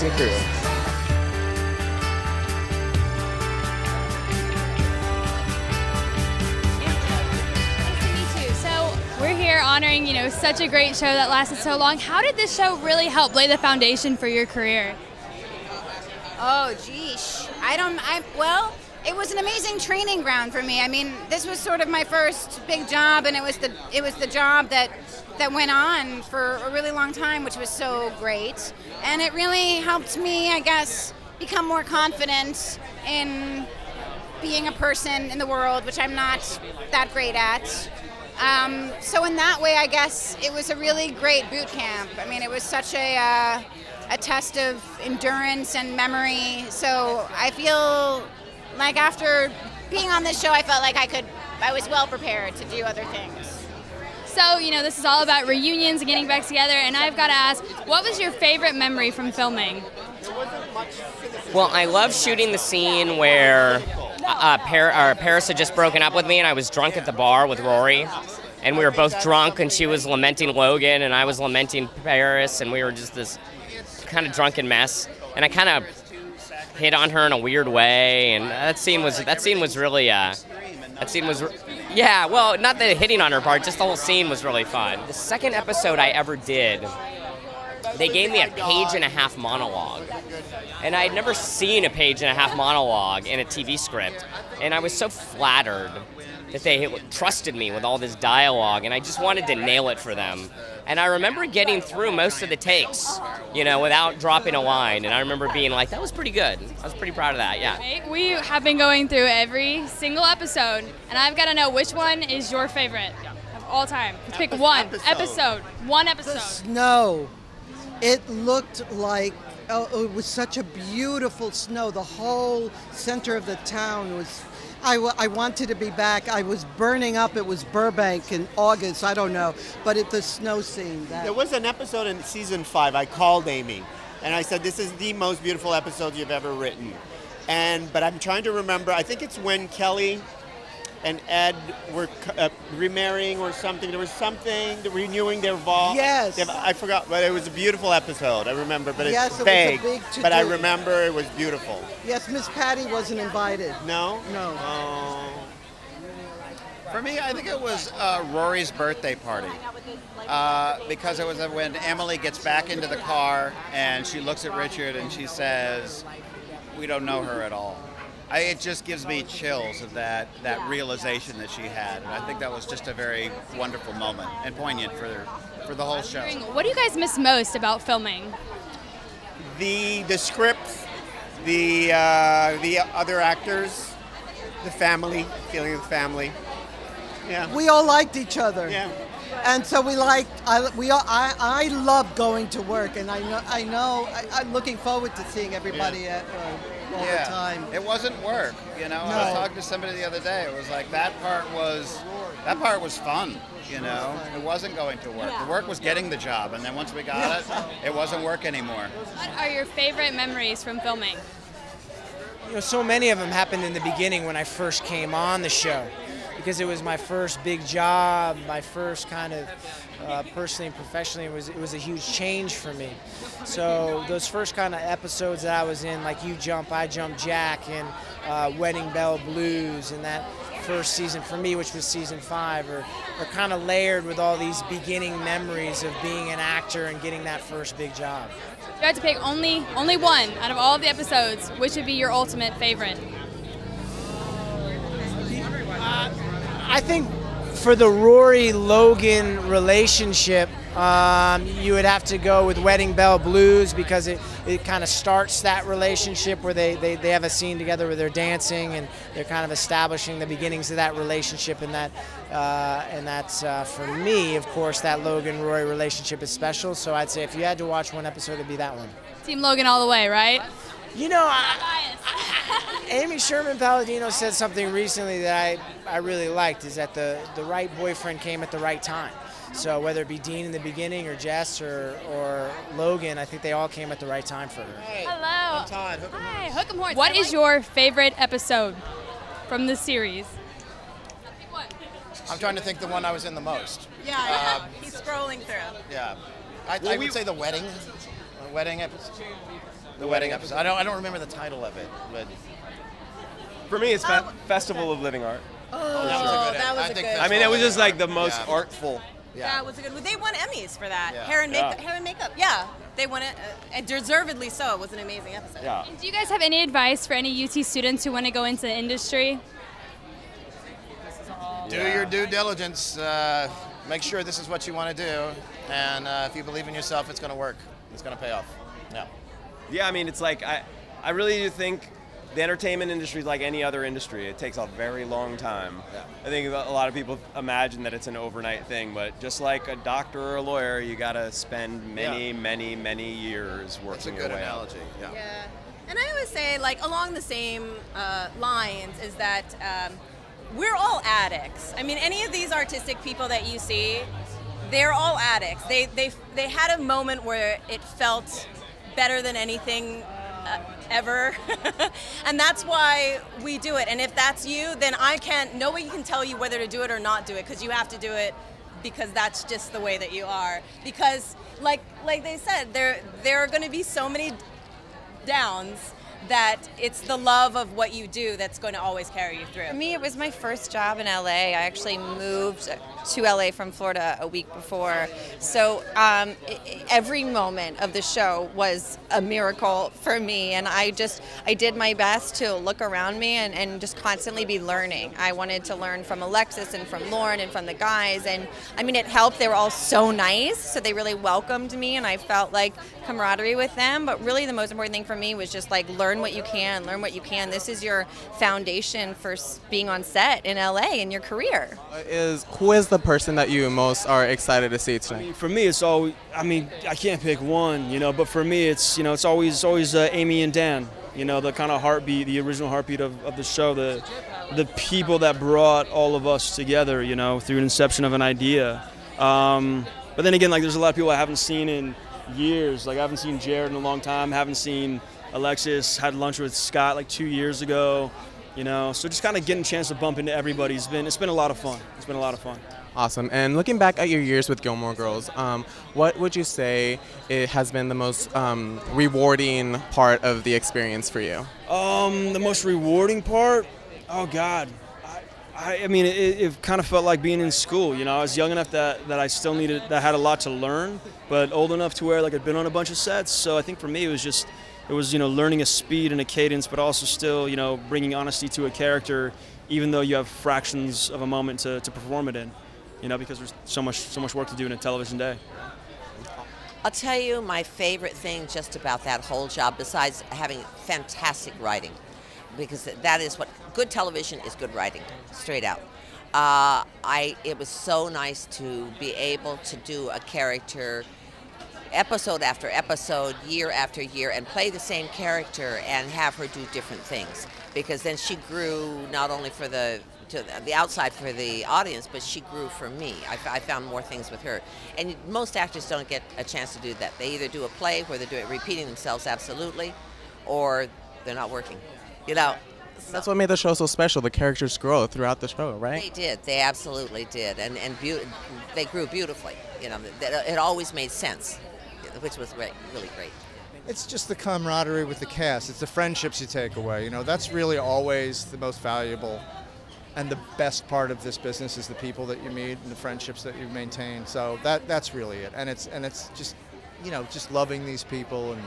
amazing crew. We're here honoring, such a great show that lasted so long. How did this show really help lay the foundation for your career? Oh, geesh. Well, it was an amazing training ground for me. I mean, this was sort of my first big job, and it was the job that went on for a really long time, which was so great. And it really helped me, I guess, become more confident in being a person in the world, which I'm not that great at. So in that way, I guess it was a really great boot camp. I mean, it was such a test of endurance and memory. So I feel like after being on this show, I felt like I was well prepared to do other things. So, this is all about reunions and getting back together, and I've got to ask, what was your favorite memory from filming? Well, I love shooting the scene where Paris had just broken up with me, and I was drunk at the bar with Rory, and we were both drunk, and she was lamenting Logan, and I was lamenting Paris, and we were just this kind of drunken mess, and I kind of hit on her in a weird way, and that scene was really yeah, well, not the hitting on her part, just the whole scene was really fun. The second episode I ever did, they gave me a page-and-a-half monologue. And I had never seen a page-and-a-half monologue in a TV script. And I was so flattered that they trusted me with all this dialogue, and I just wanted to nail it for them. And I remember getting through most of the takes, without dropping a line. And I remember being like, that was pretty good. I was pretty proud of that, yeah. Okay, we have been going through every single episode, and I've got to know which one is your favorite of all time. Let's pick one episode. One episode. The snow. It looked like, it was such a beautiful snow. The whole center of the town was, I wanted to be back. I was burning up. It was Burbank in August, I don't know. But the snow scene. There was an episode in season 5, I called Amy, and I said, this is the most beautiful episode you've ever written. But I'm trying to remember, I think it's when Kelly and Ed were remarrying or something. There was something, renewing their vows. Yes. I forgot, but it was a beautiful episode. I remember, but yes, it's it vague. was a big to-do. But I remember it was beautiful. Yes, Miss Patty wasn't invited. No? No. Oh. For me, I think it was Rory's birthday party. Because it was when Emily gets back into the car and she looks at Richard and she says, we don't know her at all. It just gives me chills of that realization that she had. And I think that was just a very wonderful moment and poignant for the whole show. What do you guys miss most about filming? The script, the other actors, the family, feeling of family. Yeah. We all liked each other. Yeah. And so I love going to work, and I'm looking forward to seeing everybody all the time. It wasn't work, I was talking to somebody the other day. It was like that part was fun, It wasn't going to work. The work was getting the job, and then once we got it, it wasn't work anymore. What are your favorite memories from filming? So many of them happened in the beginning when I first came on the show, because it was my first big job, my first kind of personally and professionally, it was a huge change for me. So those first kind of episodes that I was in, like You Jump, I Jump, Jack, and Wedding Bell Blues, and that first season for me, which was season 5, are kind of layered with all these beginning memories of being an actor and getting that first big job. If you had to pick only one out of all of the episodes, which would be your ultimate favorite? I think for the Rory-Logan relationship, you would have to go with Wedding Bell Blues, because it kind of starts that relationship where they have a scene together where they're dancing and they're kind of establishing the beginnings of that relationship, and that's for me, of course, that Logan-Rory relationship is special. So I'd say if you had to watch one episode, it'd be that one. Team Logan all the way, right? Amy Sherman-Palladino said something recently that I really liked, is that the right boyfriend came at the right time. So whether it be Dean in the beginning or Jess or Logan, I think they all came at the right time for her. Hey, hello. I'm Todd. Hi, Hook 'em Horns. What is your favorite episode from this series? I'm trying to think the one I was in the most. Yeah, he's scrolling through. Yeah. I would say the wedding. The wedding episode. The wedding episode. I don't remember the title of it, but For me, it's Festival of Living Art. oh, that was a good I mean, it was just like the most artful. That was a good one. They won Emmys for that. Yeah. Hair and makeup. Yeah, they won it, and deservedly so. It was an amazing episode. Yeah. Do you guys have any advice for any UT students who want to go into the industry? do your due diligence. Make sure this is what you want to do, and if you believe in yourself, it's going to work. It's going to pay off. Yeah. Yeah, I mean, it's like, I really do think the entertainment industry is like any other industry. It takes a very long time. Yeah. I think a lot of people imagine that it's an overnight thing, but just like a doctor or a lawyer, you got to spend many years working That's a your good way up. analogy. Yeah. Yeah, and I always say, like, along the same lines, is that we're all addicts. I mean, any of these artistic people that you see, they're all addicts. They had a moment where it felt better than anything ever, and that's why we do it. And if that's you, then nobody can tell you whether to do it or not do it, because you have to do it because that's just the way that you are. Because like they said, there are going to be so many downs that it's the love of what you do that's going to always carry you through. For me, it was my first job in LA. I actually moved to LA from Florida a week before. So every moment of the show was a miracle for me. And I did my best to look around me and just constantly be learning. I wanted to learn from Alexis and from Lauren and from the guys. And I mean, it helped. They were all so nice. So they really welcomed me, and I felt like camaraderie with them. But really the most important thing for me was just like learn what you can. This is your foundation for being on set in LA in your career. Who is the person that you most are excited to see tonight? I mean, for me, it's always. I mean, I can't pick one, but for me, it's it's always Amy and Dan. The kind of heartbeat, the original heartbeat of the show, the people that brought all of us together, through an inception of an idea. But then again, like, there's a lot of people I haven't seen in years. Like, I haven't seen Jared in a long time. Haven't seen Alexis. Had lunch with Scott like 2 years ago. So just kind of getting a chance to bump into everybody. It's been a lot of fun. It's been a lot of fun. Awesome. And looking back at your years with Gilmore Girls, what would you say it has been the most rewarding part of the experience for you? The most rewarding part? Oh, God. I mean, it kind of felt like being in school. I was young enough that I still that I had a lot to learn, but old enough to where like I'd been on a bunch of sets. So I think for me it was learning a speed and a cadence, but also still bringing honesty to a character, even though you have fractions of a moment to perform it in. Because there's so much work to do in a television day. I'll tell you my favorite thing just about that whole job, besides having fantastic writing, because that is what good television is, good writing, straight out. It was so nice to be able to do a character episode after episode, year after year, and play the same character and have her do different things, because then she grew not only to the outside for the audience, but she grew for me. I found more things with her. And most actors don't get a chance to do that. They either do a play where they're repeating themselves absolutely, or they're not working. That's what made the show so special. The characters grow throughout the show, right? They did. They absolutely did. And they grew beautifully. It always made sense, which was really great. It's just the camaraderie with the cast. It's the friendships you take away. That's really always the most valuable. And the best part of this business is the people that you meet and the friendships that you maintain. So that's really it. And it's just, just loving these people and